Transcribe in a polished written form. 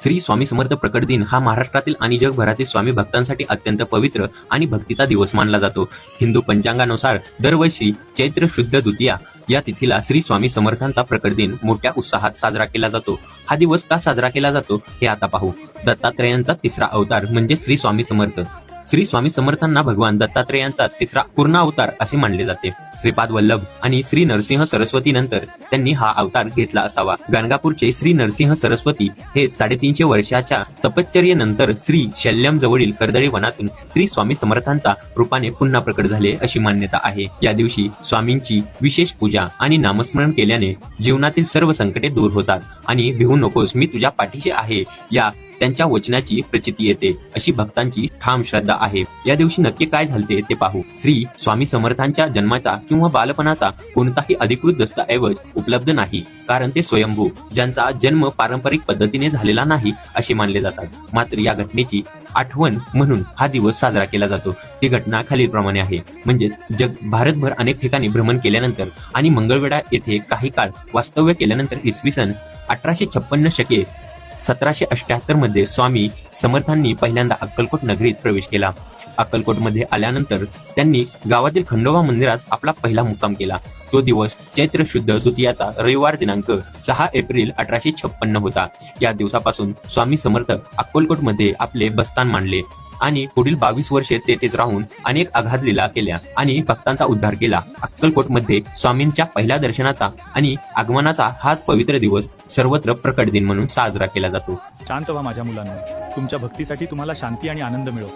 श्री स्वामी समर्थ प्रकट दिन हा महाराष्ट्रातील आणि जगभरातील स्वामी भक्तांसाठी अत्यंत पवित्र आणि भक्तीचा दिवस मानला जातो. हिंदू पंचांगानुसार दरवर्षी चैत्र शुद्ध द्वितीया या तिथीला श्री स्वामी समर्थांचा प्रकट दिन मोठ्या उत्साहात साजरा केला जातो. हा दिवस का साजरा केला जातो हे आता पाहू. दत्तात्रेयांचा तिसरा अवतार म्हणजे श्री स्वामी समर्थ. श्री स्वामी समर्थांना भगवान दत्तात्रेयांचा तिसरा पूर्ण अवतार असे मानले जाते. श्रीपाद वल्लभ आणि श्री नरसिंह सरस्वती नंतर त्यांनी हा अवतार घेतला असावा. गाणगापूरचे श्री नरसिंह सरस्वती हे 350 वर्षाच्या तपश्चर्येनंतर श्री शल्यम जवळील कर्दळी वनातून श्री स्वामी समर्थांचा रूपाने पुन्हा प्रकट झाले अशी मान्यता आहे. या दिवशी स्वामींची विशेष पूजा आणि नामस्मरण केल्याने जीवनातील सर्व संकटे दूर होतात आणि भिवू नकोस मी तुझ्या पाठीशी आहे या त्यांच्या वचनाची प्रचिती येते अशी भक्तांची ठाम श्रद्धा आहे. या दिवशी नक्की काय झाले ते पाहू. श्री स्वामी समर्थांच्या जन्माचा किंवा बालपणाचा कोणताही अधिकृत दस्तऐवज उपलब्ध नाही, कारण ते स्वयंभू ज्यांचा जन्म पारंपरिक पद्धतीने झालेला नाही असे मानले जातात. मात्र या घटनेची आठवण म्हणून हा दिवस साजरा केला जातो. ती घटना खालीलप्रमाणे आहे. म्हणजेच भारतभर अनेक ठिकाणी भ्रमण केल्यानंतर आणि मंगळवेढा येथे काही काळ वास्तव्य केल्यानंतर इसवी सन 1856 शके 1778 मध्ये स्वामी समर्थांनी पहिल्यांदा अक्कलकोट नगरीत प्रवेश केला. अक्कलकोटमध्ये आल्यानंतर त्यांनी गावातील खंडोबा मंदिरात आपला पहिला मुक्काम केला. तो दिवस चैत्र शुद्ध द्वितीयाचा रविवार दिनांक 6 एप्रिल 1856 होता. या दिवसापासून स्वामी समर्थ अक्कलकोटमध्ये आपले बस्तान मांडले आणि पुढील 22 वर्षे तेथेच राहून अनेक अगाध लीला केल्या आणि भक्तांचा उद्धार केला. अक्कलकोटमध्ये स्वामींच्या पहिल्या दर्शनाचा आणि आगमनाचा हाच पवित्र दिवस सर्वत्र प्रकट दिन म्हणून साजरा केला जातो. शांत व्हा माझ्या मुलांना. तुमच्या भक्तीसाठी तुम्हाला शांती आणि आनंद मिळो.